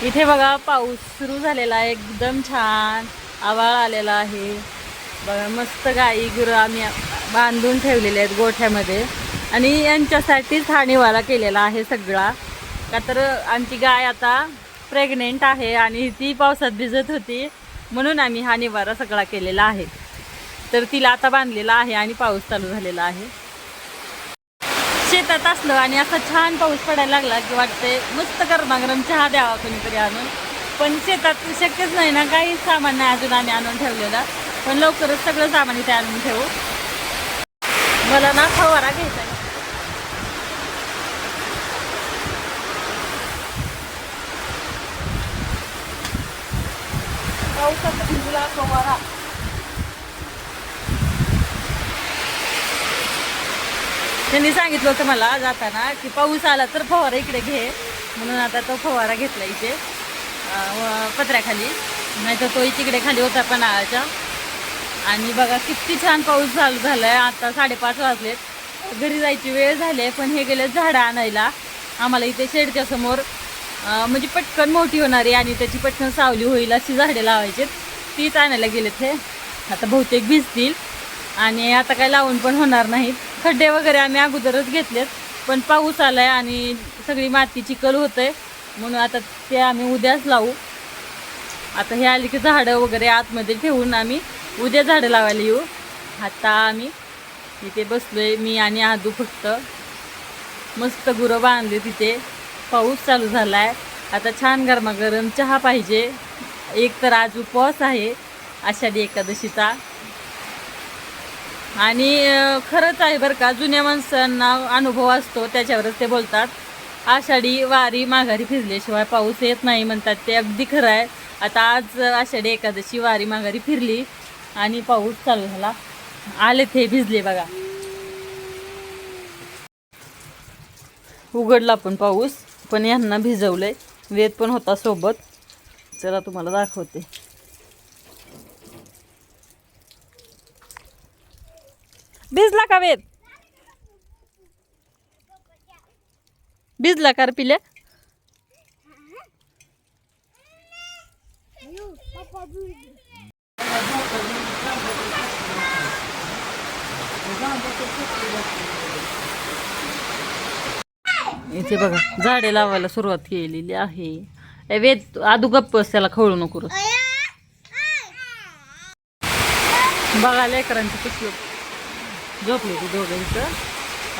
इथे बघा पाऊस सुरू झालेला आहे, एकदम छान आभाळ आलेला आहे बघा. मस्त गाई गुरं आम्ही बांधून ठेवलेले आहेत गोठ्यामध्ये आणि यांच्यासाठीच हा निवारा केलेला आहे सगळा. का तर आमची गाय आता प्रेग्नेंट आहे आणि ती पावसात भिजत होती, म्हणून आम्ही हा निवारा सगळा केलेला आहे. तर तिला आता बांधलेला आहे आणि पाऊस चालू झालेला आहे. शेतात असलं आणि असा छान पाऊस पडायला लागला की वाटते मस्त गरमागरम चहा द्यावा कोणीतरी आणून. पण शेतात शक्यच नाही ना, काही सामान नाही अजून आम्ही आणून ठेवलेलं. पण लवकरच सगळं सामान इथे आणून ठेवू. मला ना फवारा घ्यायचा आहे. पावसाचा भिजला फवारा. त्यांनी सांगितलं होतं मला जाताना की पाऊस आला तर फवारा इकडे घे, म्हणून आता तो फवारा घेतला इथे पत्र्याखाली. नाही तर तो तिकडे खाली होता पन्हाळ्याच्या. आणि बघा किती छान पाऊस चालू झाला आहे. आता 5:30 वाजलेत, घरी जायची वेळ झाली आहे. पण हे गेले झाडं आणायला आम्हाला इथे शेडच्या समोर. म्हणजे पटकन मोठी होणारी आणि त्याची पटकन सावली होईल अशी झाडे लावायची, तीच आणायला गेलेत. हे आता बहुतेक भिजतील आणि आता काय लावून पण होणार नाहीत. खड्डे वगैरे आम्ही अगोदरच घेतलेत, पण पाऊस आलाय आणि सगळी माती चिखल होतंय, म्हणून आता ते आम्ही उद्याच लावू. आता हे आली की झाडं वगैरे आतमध्ये ठेवून आम्ही उद्या झाडं लावायला येऊ. आता आम्ही इथे बसलोय, मी आणि आदू फक्त. मस्त गुरं बांधले तिथे. पाऊस चालू झाला आहे. आता छान गरमागरम चहा पाहिजे. एक तर आज उपवास आहे आषाढी एकादशीचा. आणि खरंच आहे बरं का, जुन्या माणसांना अनुभव असतो त्याच्यावरच ते बोलतात. आषाढी वारी माघारी फिरल्याशिवाय पाऊस येत नाही म्हणतात, ते अगदी खरं आहे. आता आज आषाढी एकादशी वारी माघारी फिरली आणि पाऊस चालू झाला. आले ते भिजले बघा. उघडला पण पाऊस, पण यांना भिजवलंय. वेद पण होता सोबत. चला तुम्हाला दाखवते. भिजला का वेद? भिजला का पिल्या? इथे बघा झाडे लावायला सुरुवात केलेली आहे. वेद आदू गप्प, त्याला खवळू नको. बघा लेकरांची पिशवी झोपली ती दोघं इथं.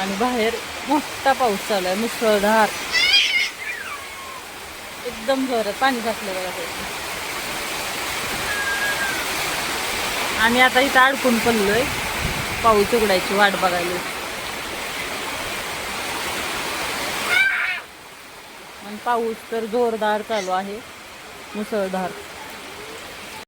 आणि बाहेर मोठा पाऊस चालू आहे, मुसळधार एकदम जोरात पाणी साचलं बघा ते. आणि आता इथं अडकून पडलोय, पाऊस उघडायची वाट बघायला. आणि पाऊस तर जोरदार चालू आहे, मुसळधार.